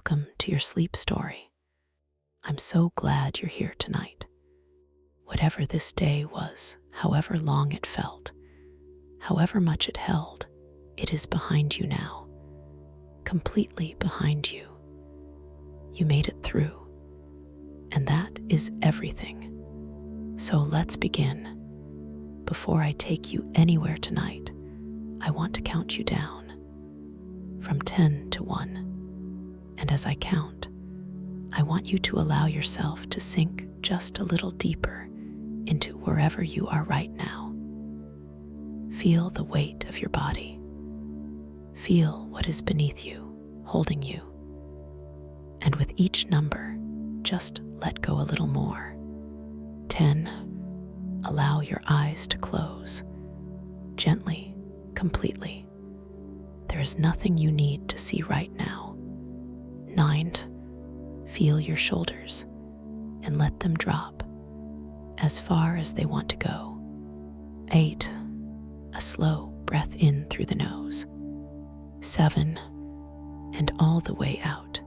welcome to your sleep story. I'm so glad you're here tonight. Whatever this day was, however long it felt, however much it held, it is behind you now, completely behind you. You made it through, and that is everything. So let's begin. Before I take you anywhere tonight, I want to count you down from 10 to 1. And as I count, I want you to allow yourself to sink just a little deeper into wherever you are right now. Feel the weight of your body. Feel what is beneath you, holding you. And with each number, just let go a little more. 10. Allow your eyes to close. Gently, completely. There is nothing you need to see right now. 9. Feel your shoulders and let them drop as far as they want to go. 8. A slow breath in through the nose. 7. And all the way out.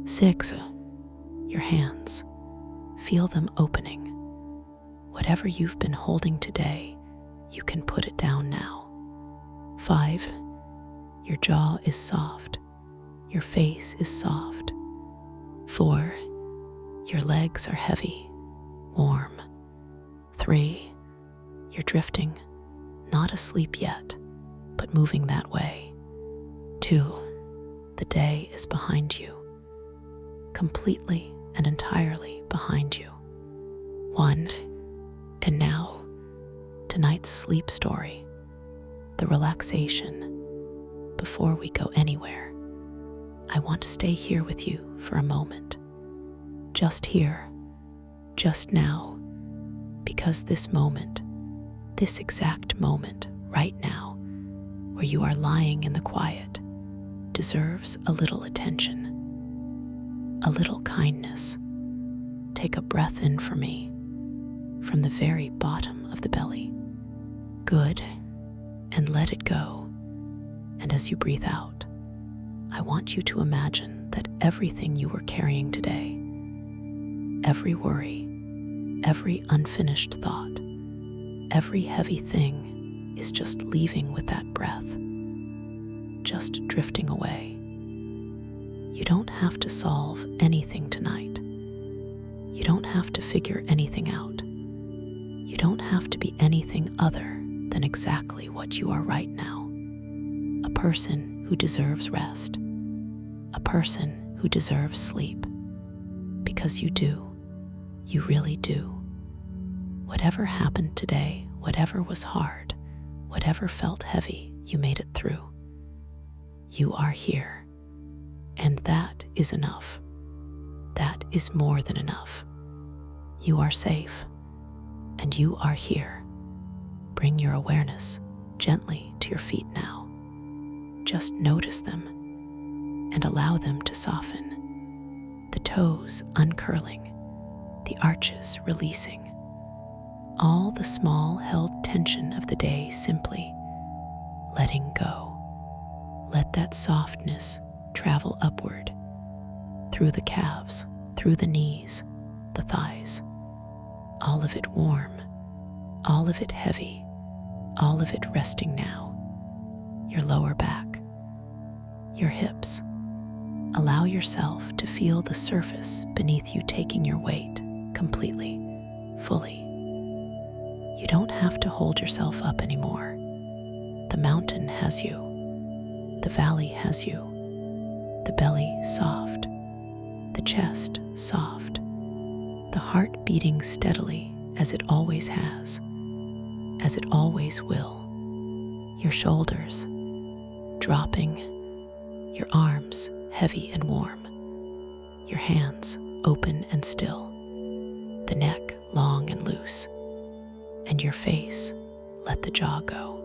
6. Your hands. Feel them opening. Whatever you've been holding today, you can put it down now. 5. Your jaw is soft. Your face is soft. 4. Your legs are heavy, warm. 3. You're drifting, not asleep yet, but moving that way. 2. The day is behind you, completely and entirely behind you. 1. And now, tonight's sleep story, the relaxation. Before we go anywhere, I want to stay here with you for a moment. Just here, just now, because this moment, this exact moment right now, where you are lying in the quiet, deserves a little attention, a little kindness. Take a breath in for me, from the very bottom of the belly. Good, and let it go. And as you breathe out, I want you to imagine that everything you were carrying today, every worry, every unfinished thought, every heavy thing is just leaving with that breath, just drifting away. You don't have to solve anything tonight. You don't have to figure anything out. You don't have to be anything other than exactly what you are right now. A person who deserves rest. A person who deserves sleep. Because you do. You really do. Whatever happened today, whatever was hard, whatever felt heavy, you made it through. You are here. And that is enough. That is more than enough. You are safe. And you are here. Bring your awareness gently to your feet now. Just notice them and allow them to soften. The toes uncurling, the arches releasing. All the small held tension of the day simply letting go. Let that softness travel upward, through the calves, through the knees, the thighs. All of it warm, all of it heavy, all of it resting now. Your lower back, your hips. Allow yourself to feel the surface beneath you taking your weight completely, fully. You don't have to hold yourself up anymore. The mountain has you. The valley has you. The belly soft. The chest soft. The heart beating steadily as it always has, as it always will. Your shoulders dropping, your arms heavy and warm, your hands open and still, the neck long and loose, and your face, let the jaw go.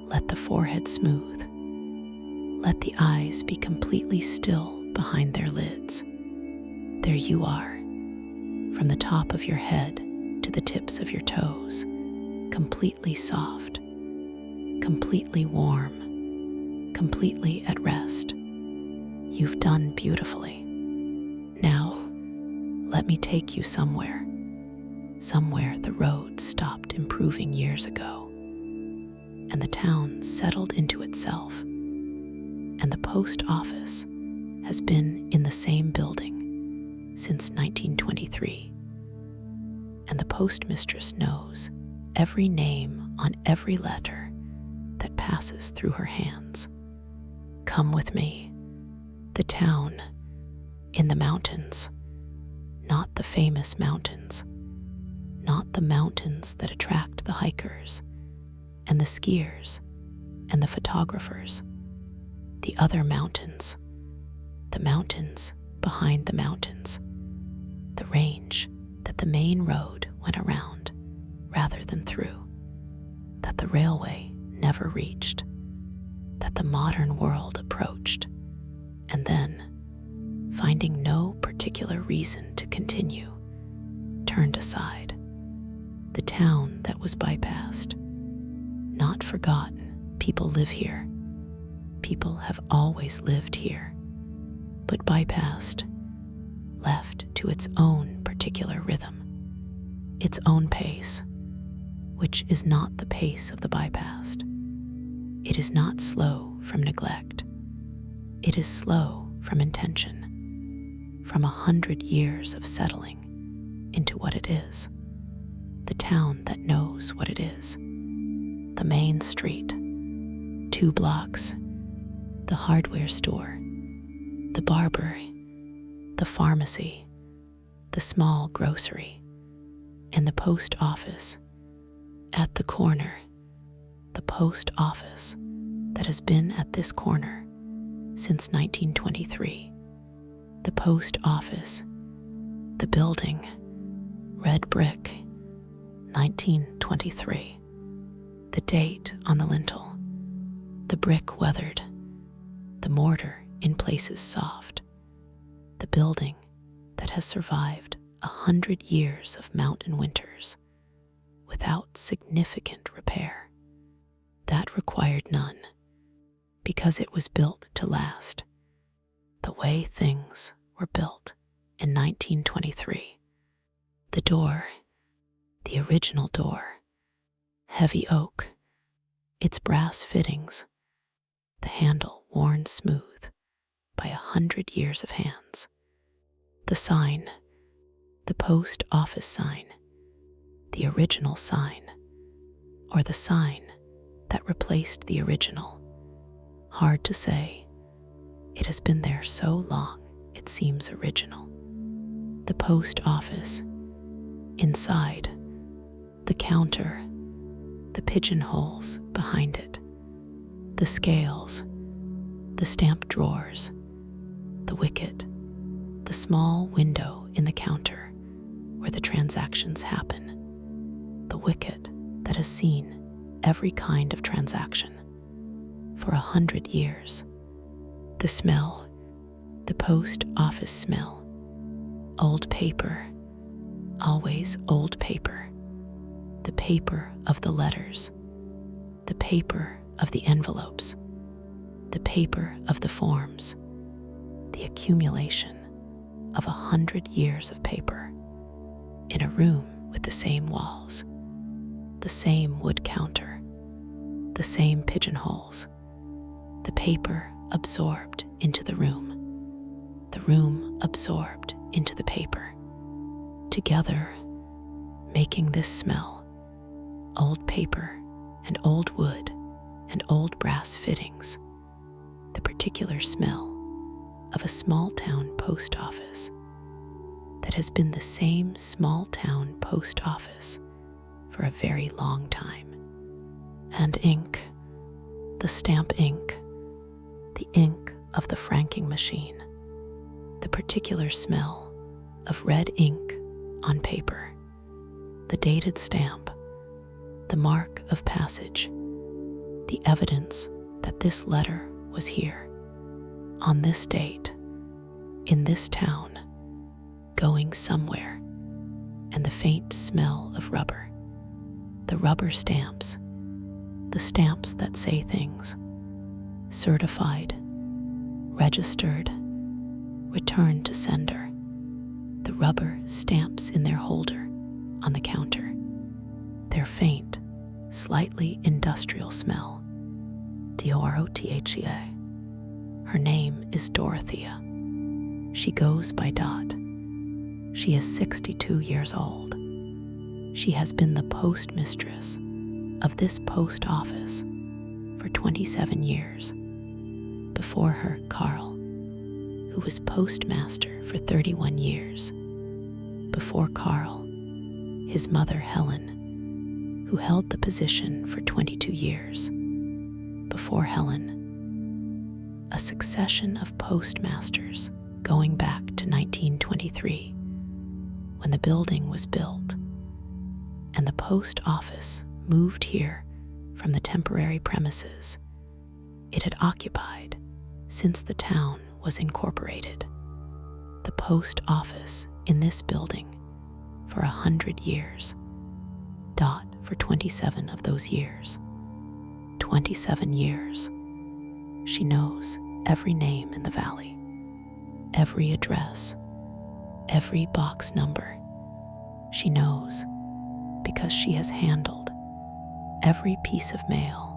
Let the forehead smooth. Let the eyes be completely still behind their lids. There you are, from the top of your head to the tips of your toes, completely soft, completely warm, completely at rest. You've done beautifully. Now, let me take you somewhere the road stopped improving years ago, and the town settled into itself, and the post office has been in the same building since 1923, and the postmistress knows every name on every letter that passes through her hands. Come with me. The town in the mountains, not the famous mountains, not the mountains that attract the hikers and the skiers and the photographers. The other mountains, the mountains behind the mountains, the range that the main road went around rather than through, that the railway never reached, that the modern world approached, and then, finding no particular reason to continue, turned aside. The town that was bypassed, not forgotten. People live here. People have always lived here, but bypassed, left to its own particular rhythm, its own pace, which is not the pace of the bypassed. It is not slow from neglect. It is slow from intention, from 100 years of settling into what it is. The town that knows what it is. The main street, 2 blocks, the hardware store, the barber, the pharmacy, the small grocery, and the post office. At the corner, the post office that has been at this corner since 1923. The post office, the building, red brick, 1923. The date on the lintel, the brick weathered, the mortar in places soft. The building that has survived 100 years of mountain winters without significant repair. That required none, because it was built to last, the way things were built in 1923. The door, the original door, heavy oak, its brass fittings, the handle worn smooth by 100 years of hands. The sign, the post office sign, the original sign, or the sign that replaced the original. Hard to say. It has been there so long it seems original. The post office, inside, the counter, the pigeonholes behind it, the scales, the stamp drawers, the wicket, the small window in the counter where the transactions happen, the wicket that has seen every kind of transaction for 100 years. The smell, the post office smell, old paper, always old paper, the paper of the letters, the paper of the envelopes, the paper of the forms, the accumulation of 100 years of paper in a room with the same walls, the same wood counter, the same pigeonholes, the paper absorbed into the room absorbed into the paper, together making this smell, old paper and old wood and old brass fittings, the particular smell of a small town post office that has been the same small town post office for a very long time. And ink, the stamp ink, the ink of the franking machine, the particular smell of red ink on paper, the dated stamp, the mark of passage, the evidence that this letter was here, on this date, in this town, going somewhere, and the faint smell of rubber, the rubber stamps, the stamps that say things, certified, registered, return to sender. The rubber stamps in their holder on the counter. Their faint, slightly industrial smell. Dorothea. Her name is Dorothea. She goes by Dot. She is 62 years old. She has been the postmistress of this post office for 27 years. Before her, Carl, who was postmaster for 31 years. Before Carl, his mother Helen, who held the position for 22 years. Before Helen, a succession of postmasters going back to 1923, when the building was built and the post office moved here from the temporary premises it had occupied since the town was incorporated. The post office in this building for 100 years. Dot for 27 of those years. 27 years. She knows every name in the valley, every address, every box number. She knows because she has handled every piece of mail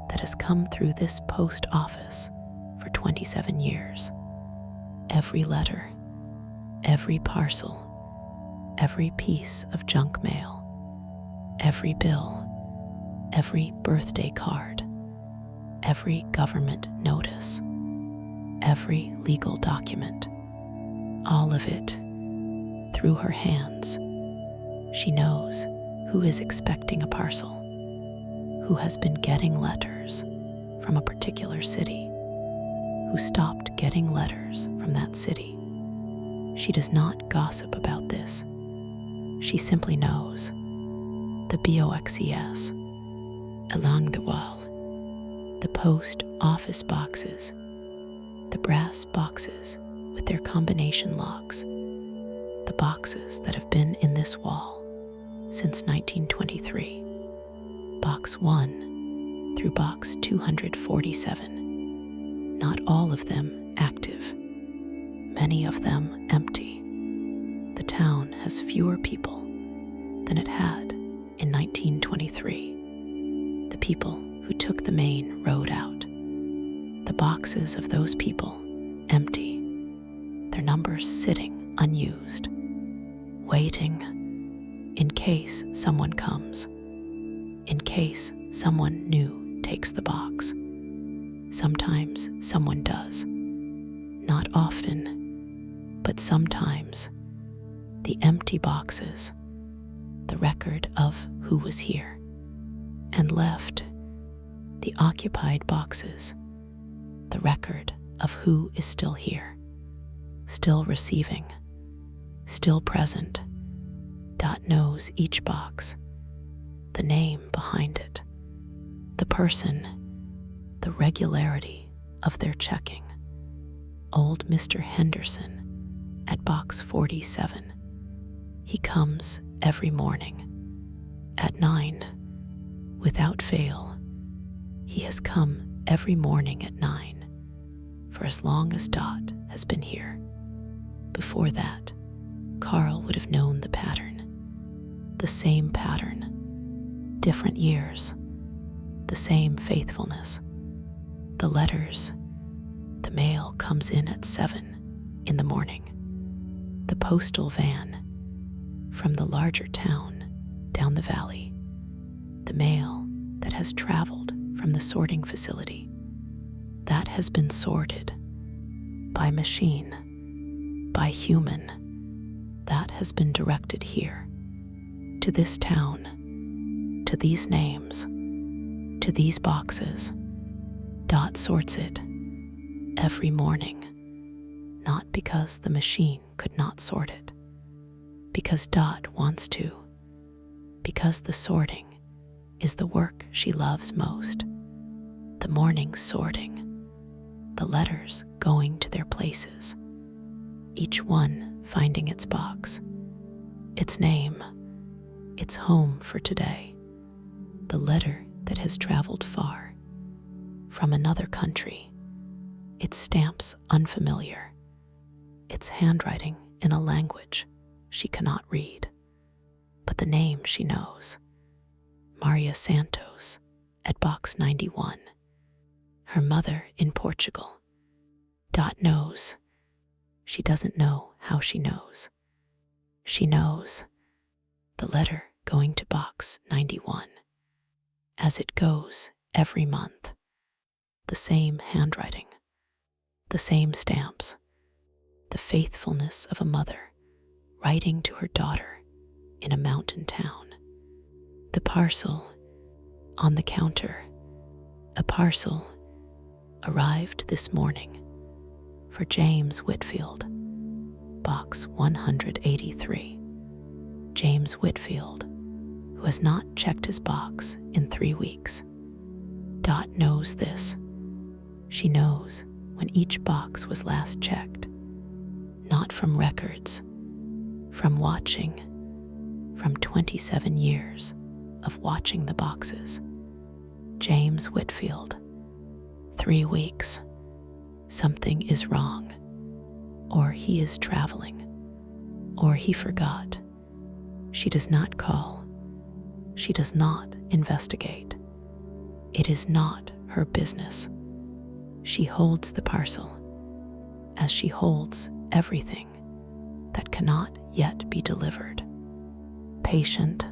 that has come through this post office for 27 years. Every letter, every parcel, every piece of junk mail, every bill, every birthday card, every government notice, every legal document, all of it through her hands. She knows who is expecting a parcel, who has been getting letters from a particular city, who stopped getting letters from that city. She does not gossip about this. She simply knows the boxes along the wall, the post office boxes, the brass boxes with their combination locks, the boxes that have been in this wall since 1923. Box 1 through box 247. Not all of them active, many of them empty. The town has fewer people than it had in 1923. The people who took the main road out. The boxes of those people empty, their numbers sitting unused, waiting in case someone comes, in case someone new takes the box. Sometimes someone does. Not often, but sometimes. The empty boxes, the record of who was here, and left the occupied boxes, the record of who is still here, still receiving, still present. Dot knows each box, the name behind it, the person, the regularity of their checking. Old Mr. Henderson at box 47. He comes every morning at 9, without fail. He has come every morning at 9 for as long as Dot has been here. Before that, Carl would have known the pattern. The same pattern, different years, the same faithfulness. The letters, the mail comes in at 7 in the morning. The postal van from the larger town down the valley. The mail that has traveled from the sorting facility. That has been sorted by machine, by human. That has been directed here, to this town, to these names, to these boxes. Dot sorts it every morning, not because the machine could not sort it, because Dot wants to, because the sorting is the work she loves most. The morning sorting, the letters going to their places, each one finding its box, its name, its home for today. The letter that has traveled far, from another country, its stamps unfamiliar, It's handwriting in a language she cannot read, but the name she knows, Maria Santos, at box 91. Her mother in Portugal. Dot knows. She doesn't know how she knows. She knows the letter going to box 91. As it goes every month, the same handwriting, the same stamps, the faithfulness of a mother writing to her daughter in a mountain town. The parcel on the counter, a parcel arrived this morning for James Whitfield, box 183. James Whitfield, who has not checked his box in 3 weeks. Dot knows this. She knows when each box was last checked, not from records, from watching, from 27 years of watching the boxes. James Whitfield, 3 weeks. Something is wrong, or he is traveling, or he forgot. She does not call. She does not investigate. It is not her business. She holds the parcel, as she holds everything that cannot yet be delivered. Patient,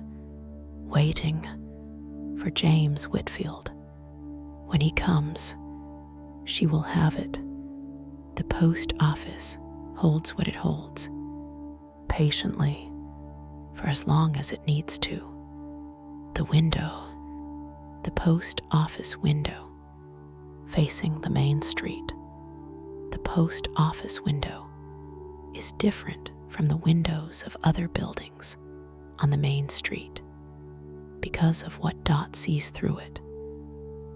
waiting for James Whitfield. When he comes, she will have it. The post office holds what it holds, patiently, for as long as it needs to. The window, the post office window, facing the main street. The post office window is different from the windows of other buildings on the main street because of what Dot sees through it,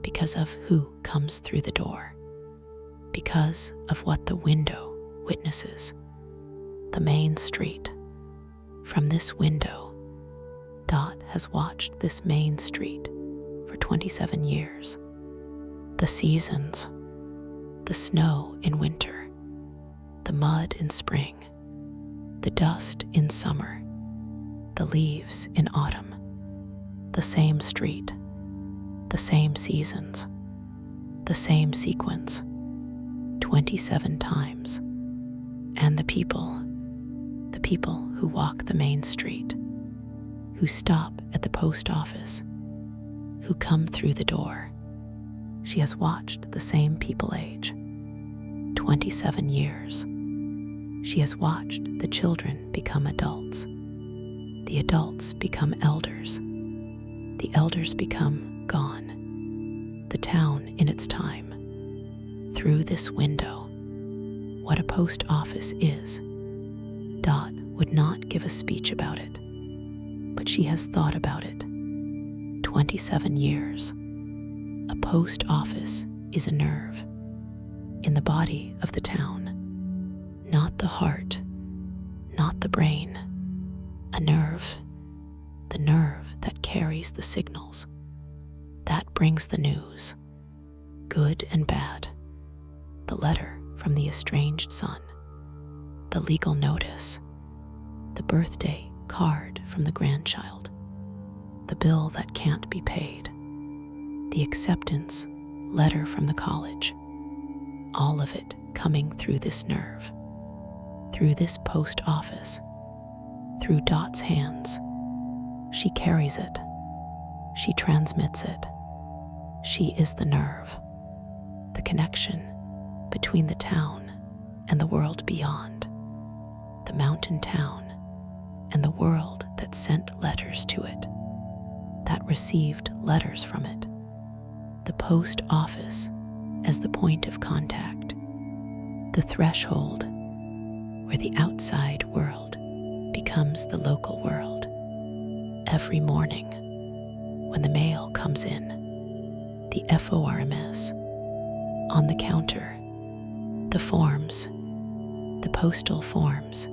because of who comes through the door, because of what the window witnesses. The main street. From this window, Dot has watched this main street for 27 years. The seasons, the snow in winter, the mud in spring, the dust in summer, the leaves in autumn, the same street, the same seasons, the same sequence, 27 times. And the people who walk the main street, who stop at the post office, who come through the door. She has watched the same people age, 27 years. She has watched the children become adults, the adults become elders, the elders become gone, the town in its time. Through this window, what a post office is. Dot would not give a speech about it, but she has thought about it. 27 years. A post office is a nerve in the body of the town, not the heart, not the brain. A nerve, the nerve that carries the signals, that brings the news, good and bad, the letter from the estranged son, the legal notice, the birthday card from the grandchild, the bill that can't be paid, the acceptance letter from the college, all of it coming through this nerve, through this post office, through Dot's hands. She carries it. She transmits it. She is the nerve, the connection between the town and the world beyond, the mountain town and the world that sent letters to it, that received letters from it. The post office as the point of contact, the threshold where the outside world becomes the local world. Every morning, when the mail comes in, the FORMS, on the counter, the forms, the postal forms,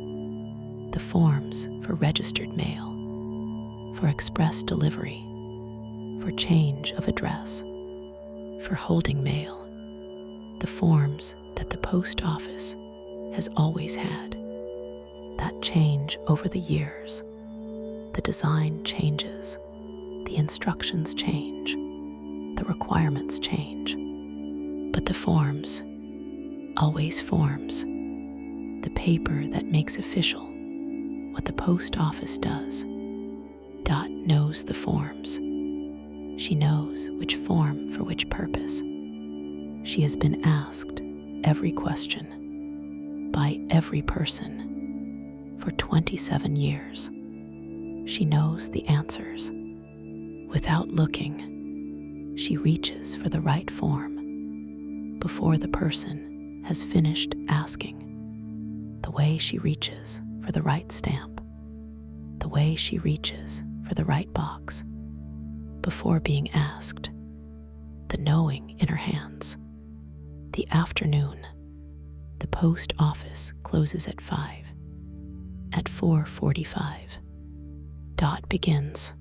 the forms for registered mail, for express delivery, for change of address, for holding mail, the forms that the post office has always had. That change over the years. The design changes, the instructions change, the requirements change, but the forms, always forms, the paper that makes official what the post office does. Dot knows the forms. She knows which form for which purpose. She has been asked every question by every person for 27 years. She knows the answers. Without looking, she reaches for the right form before the person has finished asking. The way she reaches for the right stamp, the way she reaches for the right box before being asked, the knowing in her hands. The afternoon, the post office closes at 5. At 4:45, Dot begins.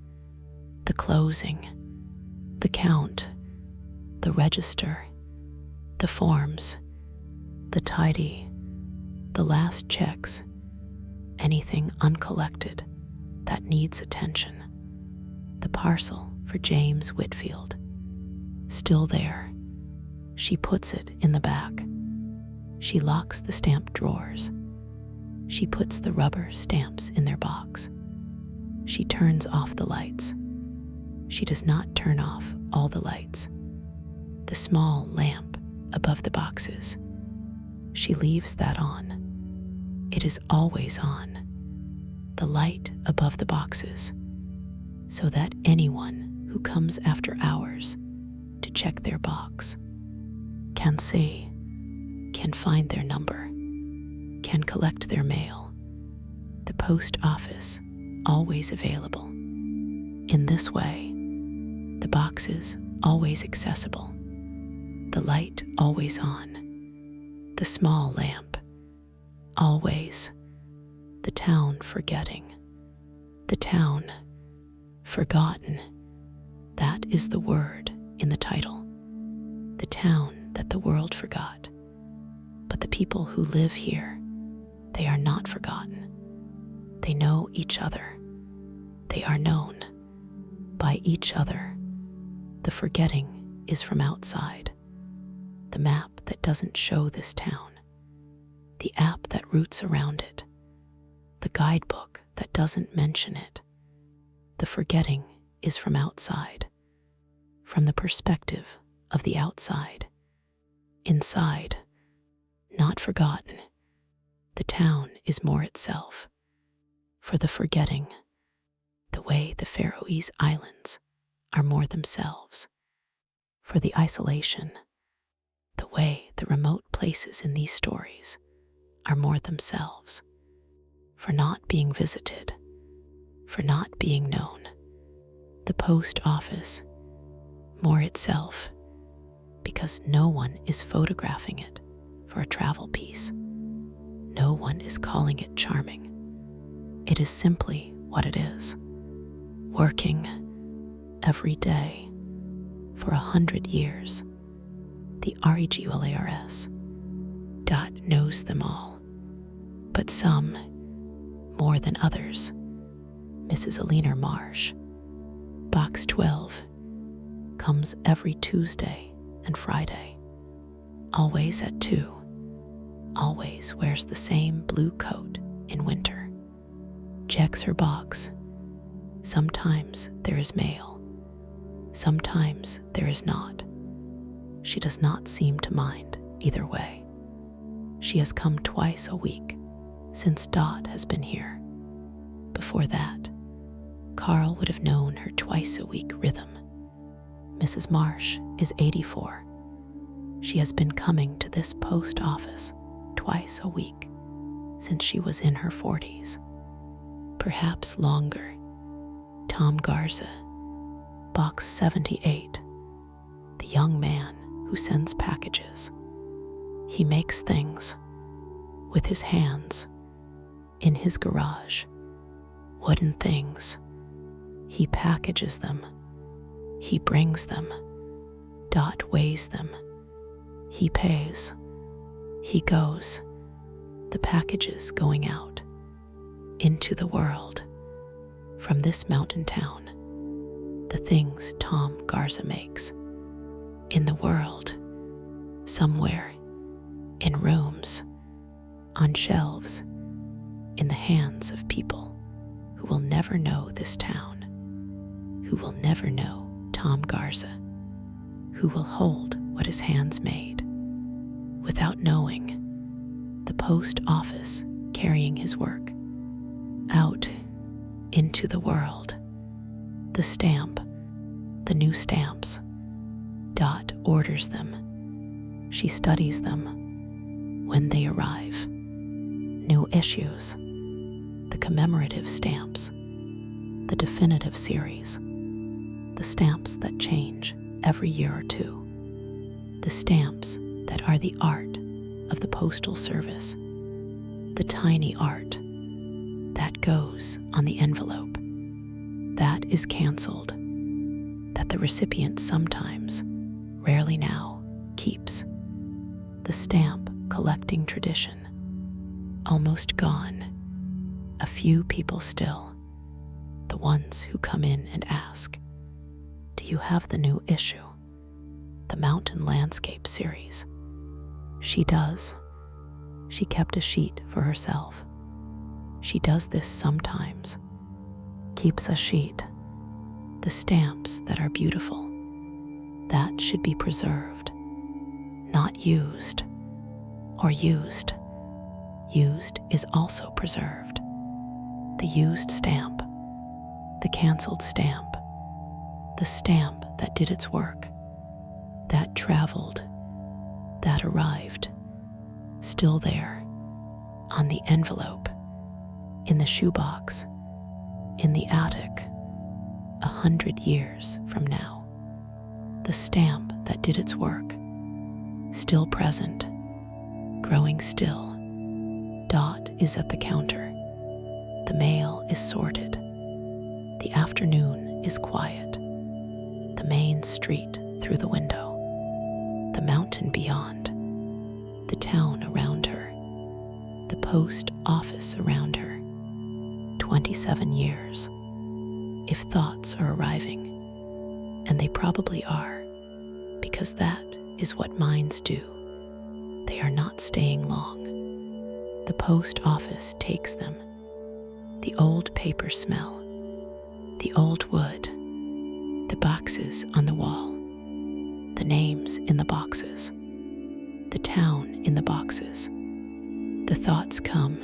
The closing, the count, the register, the forms, the tidy, the last checks, anything uncollected that needs attention. The parcel for James Whitfield, still there. She puts it in the back. She locks the stamp drawers. She puts the rubber stamps in their box. She turns off the lights. She does not turn off all the lights. The small lamp above the boxes. She leaves that on. It is always on. The light above the boxes, so that anyone who comes after hours to check their box can see, can find their number, can collect their mail. The post office always available. In this way, the boxes always accessible, the light always on, the small lamp always, the town forgetting, the town forgotten. That is the word in the title. The town that the world forgot. But the people who live here, they are not forgotten. They know each other. They are known by each other. The forgetting is from outside. The map that doesn't show this town. The app that roots around it. The guidebook that doesn't mention it. The forgetting is from outside, from the perspective of the outside. Inside, not forgotten, the town is more itself. For the forgetting, the way the Faroese Islands are more themselves. For the isolation, the way the remote places in these stories are more themselves. For not being visited, for not being known, the post office, more itself, because no one is photographing it for a travel piece. No one is calling it charming. It is simply what it is. Working every day for 100 years. The REGULARS. Dot knows them all, but some more than others. Mrs. Alina Marsh. Box 12 comes every Tuesday and Friday. Always at 2. Always wears the same blue coat in winter. Checks her box. Sometimes there is mail. Sometimes there is not. She does not seem to mind either way. She has come twice a week since Dot has been here. Before that, Carl would have known her twice-a-week rhythm. Mrs. Marsh is 84. She has been coming to this post office twice a week since she was in her 40s. Perhaps longer. Tom Garza, box 78, the young man who sends packages. He makes things with his hands in his garage, wooden things. He packages them. He brings them. Dot weighs them. He pays. He goes. the packages going out into the world from this mountain town, the things Tom Garza makes in the world, somewhere, in rooms, on shelves, in the hands of people who will never know this town, who will never know Tom Garza, who will hold what his hands made without knowing the post office carrying his work out into the world. The stamp, the new stamps. Dot orders them. She studies them when they arrive. New issues, the commemorative stamps, the definitive series, the stamps that change every year or two, the stamps that are the art of the Postal Service, the tiny art that goes on the envelope, that is canceled, that the recipient sometimes, rarely now, keeps. The stamp collecting tradition, almost gone. A few people still, the ones who come in and ask, "Do you have the new issue? The Mountain Landscape series?" She does. She kept a sheet for herself. She does this sometimes. Keeps a sheet. The stamps that are beautiful, that should be preserved, not used, or used. Used is also preserved. The used stamp, the canceled stamp, the stamp that did its work, that traveled, that arrived, still there, on the envelope, in the shoebox, in the attic, 100 years from now. The stamp that did its work, still present, growing still. Dot is at the counter. The mail is sorted. The afternoon is quiet. The main street through the window. The mountain beyond. The town around her. The post office around her. 27 years. If thoughts are arriving, and they probably are, because that is what minds do, they are not staying long. The post office takes them. The old paper smell, the old wood, the boxes on the wall, the names in the boxes, the town in the boxes. The thoughts come.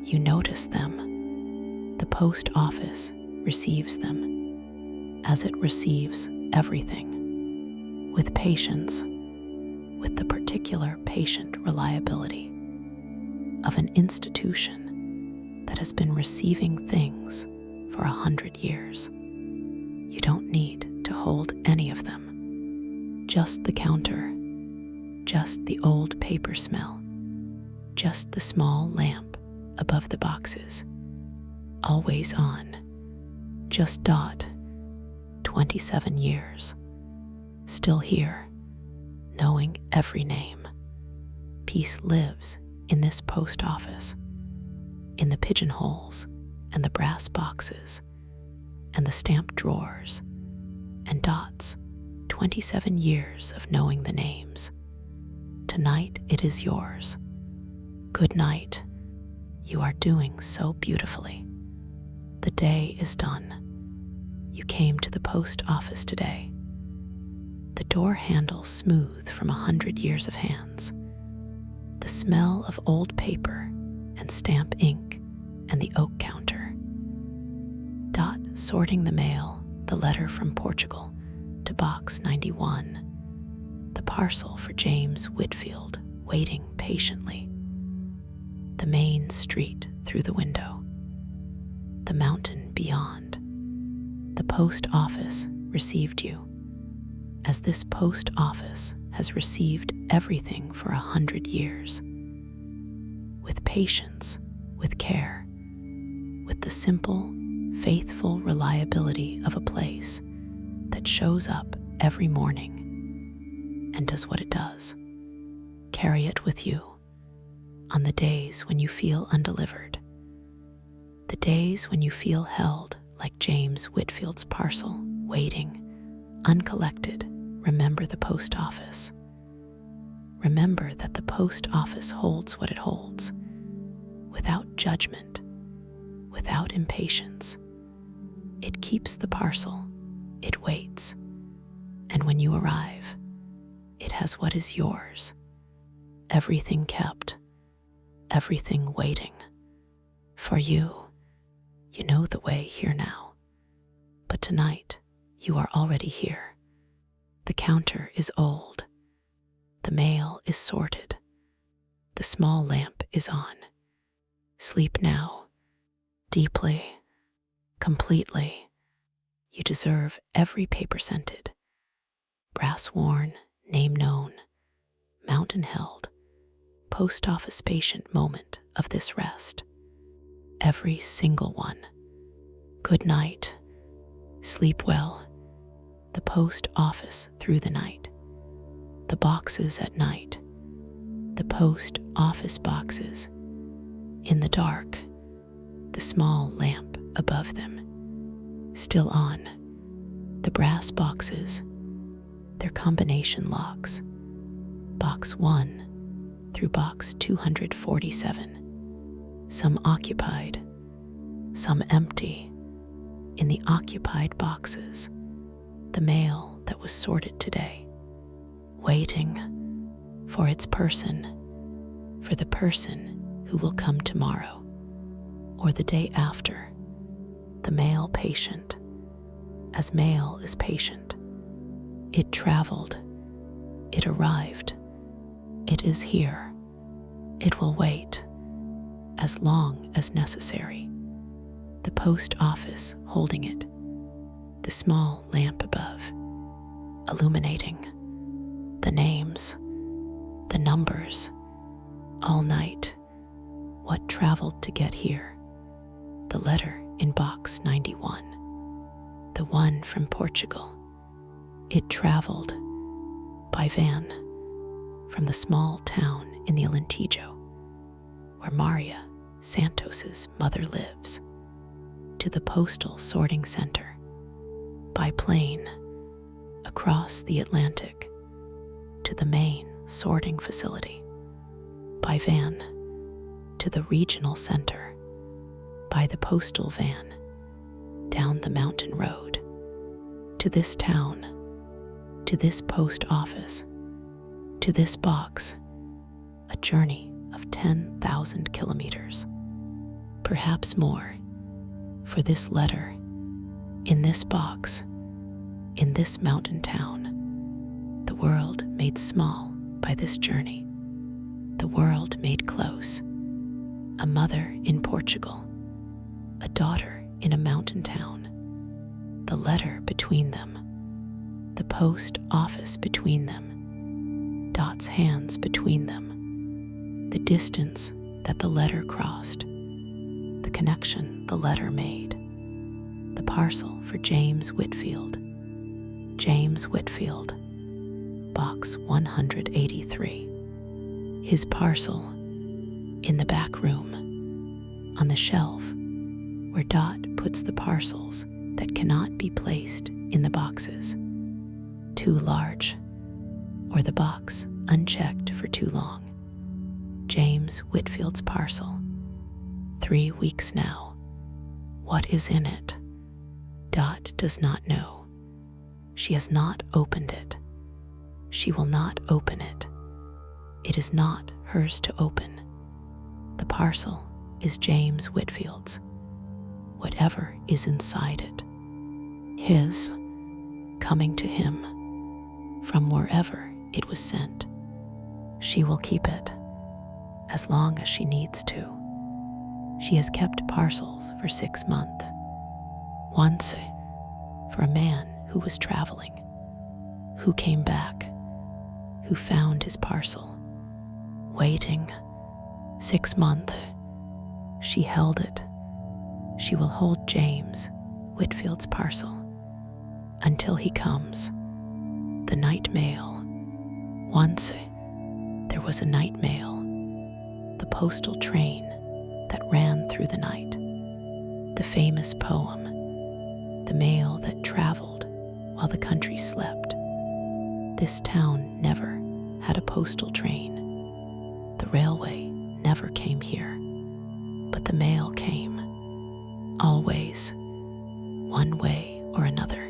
You notice them. The post office receives them, as it receives everything, with patience, with the particular patient reliability of an institution that has been receiving things for 100 years. You don't need to hold any of them. Just the counter, just the old paper smell, just the small lamp above the boxes, always on. Just Dot, 27 years, still here, knowing every name. Peace lives in this post office, in the pigeonholes and the brass boxes and the stamp drawers, and Dot's 27 years of knowing the names. Tonight it is yours. Good night. You are doing so beautifully. The day is done. You came to the post office today. The door handle smooth from 100 years of hands. The smell of old paper and stamp ink and the oak counter. Dot sorting the mail, the letter from Portugal to box 91. The parcel for James Whitfield waiting patiently. The main street through the window. The mountain beyond. The post office received you, as this post office has received everything for 100 years. With patience, with care, with the simple, faithful reliability of a place that shows up every morning and does what it does. Carry it with you. on the days when you feel undelivered, the days when you feel held like James Whitfield's parcel, waiting, uncollected. Remember the post office. Remember that the post office holds what it holds, without judgment, without impatience. It keeps the parcel, it waits, and when you arrive, it has what is yours. Everything kept, everything waiting. For you, you know the way here now. But tonight, you are already here. The counter is old. The mail is sorted. The small lamp is on. Sleep now, deeply, completely. You deserve every paper scented, brass worn, name known, mountain held, post office patient moment of this rest. Every single one. Good night. Sleep well. The post office through the night. The boxes at night. The post office boxes. In the dark. The small lamp above them. Still on. The brass boxes. Their combination locks. Box 1 through box 247. Some occupied, some empty. In the occupied boxes, the mail that was sorted today, waiting for its person, for the person who will come tomorrow or the day after. The mail patient, as mail is patient. It traveled, it arrived, it is here, it will wait as long as necessary. The post office holding it, the small lamp above, illuminating the names, the numbers, all night. What traveled to get here? The letter in box 91, the one from Portugal. It traveled by van from the small town in the Alentejo, where Maria Santos's mother lives, to the postal sorting center, by plane across the Atlantic to the main sorting facility, by van to the regional center, by the postal van down the mountain road to this town, to this post office, to this box, a journey of 10,000 kilometers, perhaps more, for this letter, in this box, in this mountain town, the world made small by this journey, the world made close, a mother in Portugal, a daughter in a mountain town, the letter between them, the post office between them, Dot's hands between them, the distance that the letter crossed, the connection the letter made, the parcel for James Whitfield, box 183, his parcel in the back room, on the shelf where Dot puts the parcels that cannot be placed in the boxes, too large, or the box unchecked for too long. James Whitfield's parcel, 3 weeks now. What is in it? Dot does not know. She has not opened it. She will not open it. It is not hers to open. The parcel is James Whitfield's. Whatever is inside it, his, coming to him from wherever it was sent. She will keep it as long as she needs to. She has kept parcels for 6 months. Once for a man who was traveling, who came back, who found his parcel, waiting 6 months. She held it. She will hold James Whitfield's parcel until he comes. The night mail. Once there was a night mail. The postal train that ran through the night, the famous poem, the mail that traveled while the country slept. This town never had a postal train. The railway never came here, but the mail came, always, one way or another.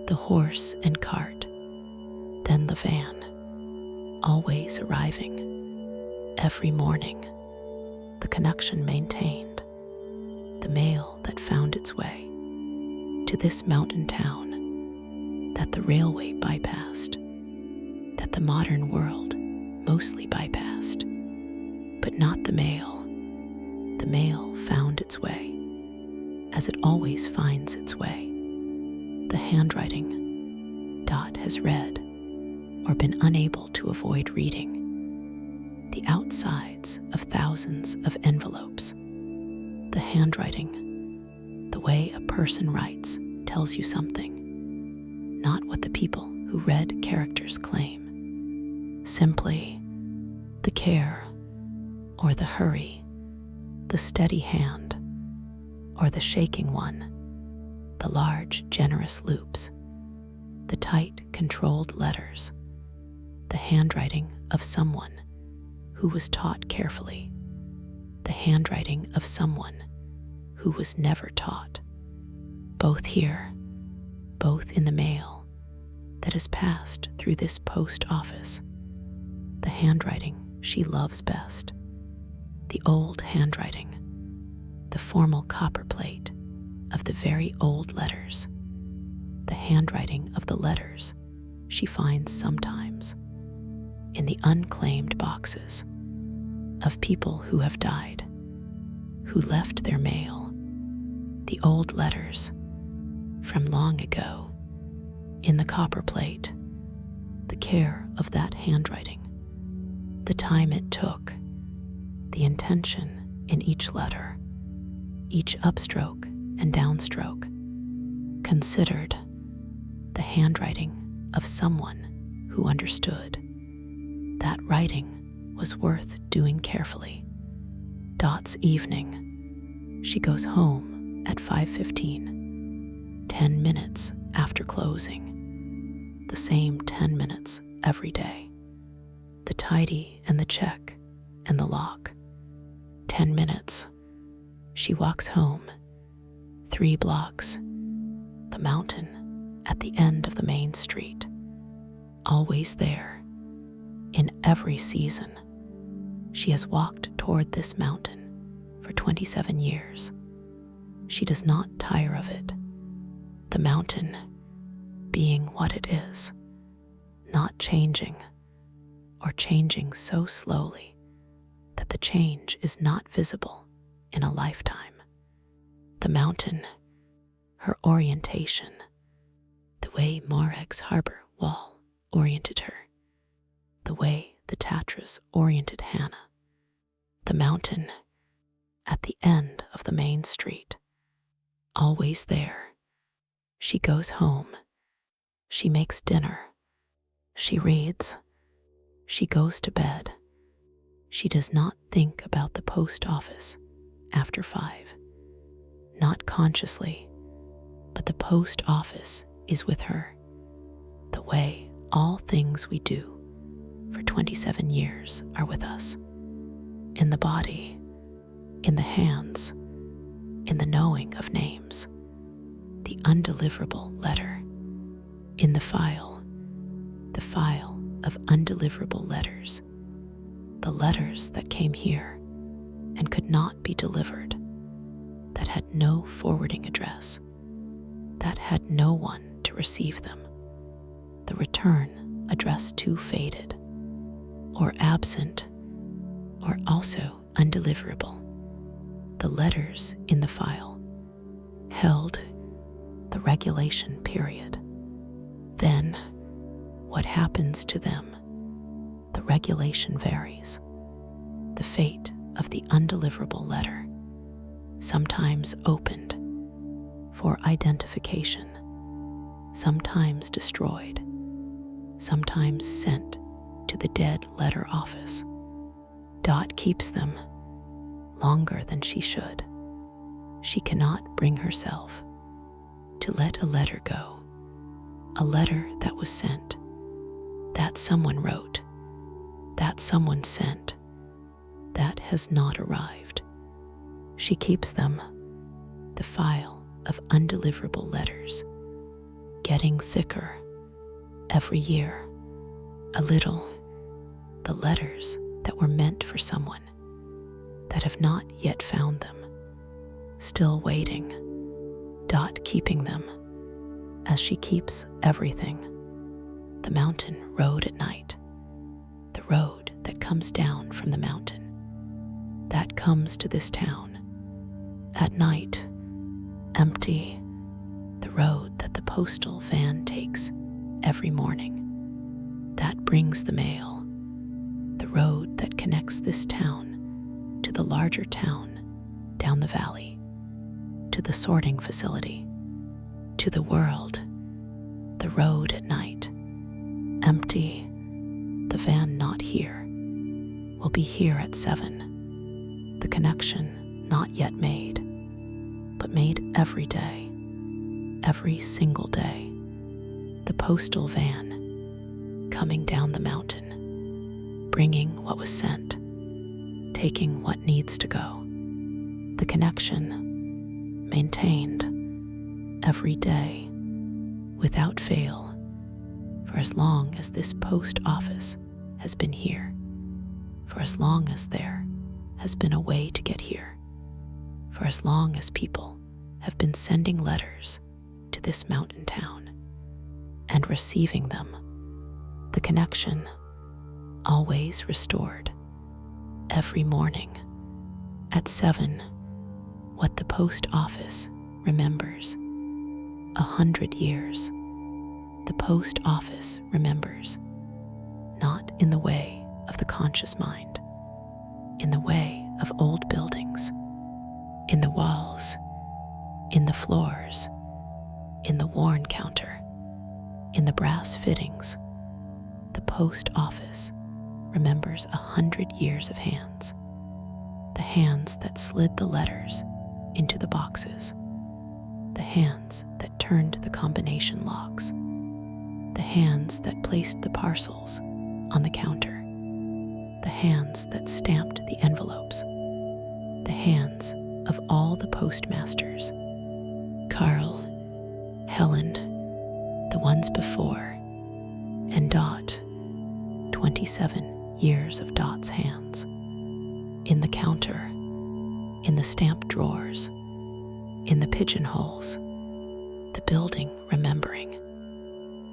The horse and cart, then the van, always arriving. Every morning, the connection maintained, the mail that found its way to this mountain town that the railway bypassed, that the modern world mostly bypassed, but not the mail. The mail found its way, as it always finds its way. The handwriting Dot has read, or been unable to avoid reading, the outsides of thousands of envelopes. The handwriting, the way a person writes, tells you something, not what the people who read characters claim. Simply the care or the hurry, the steady hand or the shaking one, the large, generous loops, the tight, controlled letters, the handwriting of someone who was taught carefully, the handwriting of someone who was never taught, both here, both in the mail that has passed through this post office, the handwriting she loves best, the old handwriting, the formal copperplate of the very old letters, the handwriting of the letters she finds sometimes in the unclaimed boxes of people who have died, who left their mail, the old letters from long ago in the copperplate, the care of that handwriting, the time it took, the intention in each letter, each upstroke and downstroke, considered, the handwriting of someone who understood. That writing was worth doing carefully. Dot's evening. She goes home at 5:15, 10 minutes after closing, the same 10 minutes every day. The tidy and the check and the lock. 10 minutes. She walks home, 3 blocks, the mountain at the end of the main street, always there. In every season, she has walked toward this mountain for 27 years. She does not tire of it. The mountain being what it is, not changing, or changing so slowly that the change is not visible in a lifetime. The mountain, her orientation, the way Moreg's harbor wall oriented her, the way the Tatras oriented Hannah. The mountain at the end of the main street, always there. She goes home. She makes dinner. She reads. She goes to bed. She does not think about the post office after 5. Not consciously, but the post office is with her, the way all things we do for 27 years are with us. In the body, in the hands, in the knowing of names, the undeliverable letter, in the file of undeliverable letters, the letters that came here and could not be delivered, that had no forwarding address, that had no one to receive them, the return address too faded, or absent, or also undeliverable, the letters in the file held the regulation period. Then, what happens to them? The regulation varies. The fate of the undeliverable letter, sometimes opened for identification, sometimes destroyed, sometimes sent to the dead letter office, Dot keeps them longer than she should. She cannot bring herself to let a letter go, a letter that was sent, that someone wrote, that someone sent, that has not arrived. She keeps them, the file of undeliverable letters, getting thicker every year, a little, the letters that were meant for someone, that have not yet found them, still waiting, Dot keeping them, as she keeps everything, the mountain road at night, the road that comes down from the mountain, that comes to this town, at night, empty, the road that the postal van takes every morning, that brings the mail, the road that connects this town to the larger town down the valley, to the sorting facility, to the world, the road at night, empty, the van not here, will be here at 7, the connection not yet made, but made every day, every single day, the postal van coming down the mountain, bringing what was sent, taking what needs to go, the connection maintained every day without fail for as long as this post office has been here, for as long as there has been a way to get here, for as long as people have been sending letters to this mountain town and receiving them, the connection always restored. Every morning at 7, what the post office remembers, 100 years, the post office remembers, not in the way of the conscious mind, in the way of old buildings, in the walls, in the floors, in the worn counter, in the brass fittings. The post office remembers 100 years of hands, the hands that slid the letters into the boxes, the hands that turned the combination locks, the hands that placed the parcels on the counter, the hands that stamped the envelopes, the hands of all the postmasters, Carl, Helen, the ones before, and Dot, 27 years of Dot's hands, in the counter, in the stamp drawers, in the pigeonholes, the building remembering,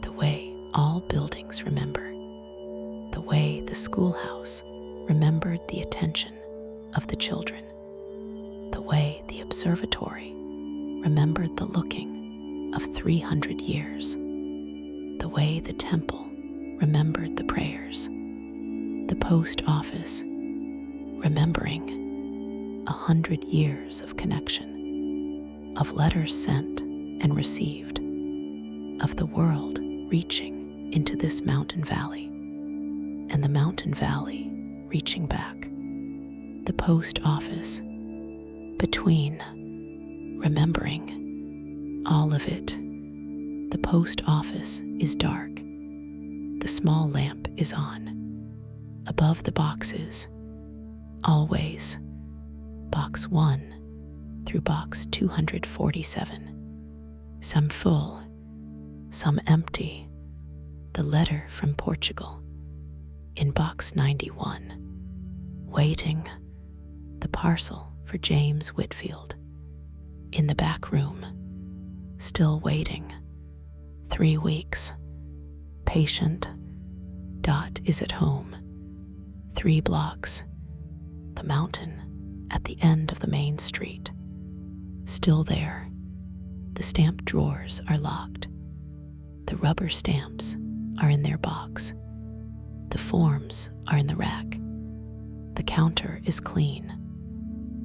the way all buildings remember, the way the schoolhouse remembered the attention of the children, the way the observatory remembered the looking of 300 years, the way the temple remembered the prayers, the post office remembering 100 years of connection, of letters sent and received, of the world reaching into this mountain valley, and the mountain valley reaching back, the post office between, remembering all of it. The post office is dark. The small lamp is on. Above the boxes, always, box 1 through box 247, some full, some empty, the letter from Portugal, in box 91, waiting, the parcel for James Whitfield, in the back room, still waiting, 3 weeks, patient, Dot is at home, 3 blocks, the mountain at the end of the main street, still there, the stamp drawers are locked, the rubber stamps are in their box, the forms are in the rack, the counter is clean,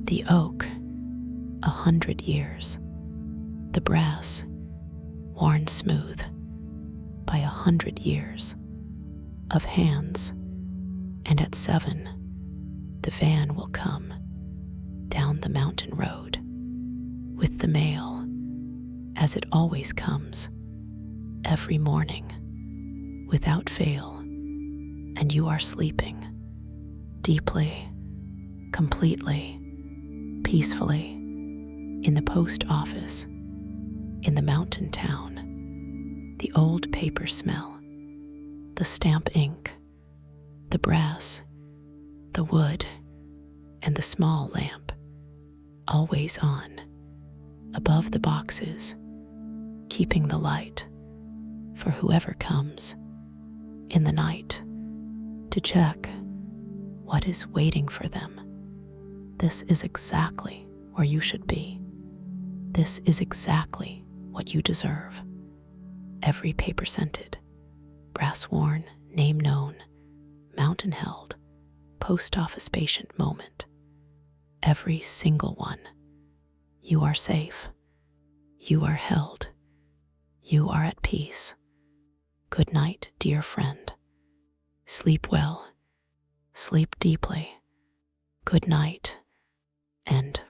the oak, 100 years, the brass, worn smooth by 100 years of hands, and at 7, The van will come down the mountain road with the mail, as it always comes, every morning, without fail, and you are sleeping deeply, completely, peacefully, in the post office, in the mountain town, the old paper smell, the stamp ink, the brass, the wood, and the small lamp, always on, above the boxes, keeping the light for whoever comes in the night to check what is waiting for them. This is exactly where you should be. This is exactly what you deserve. Every paper scented, brass worn, name known, mountain held, post office patient moment. Every single one. You are safe. You are held. You are at peace. Good night, dear friend. Sleep well. Sleep deeply. Good night, and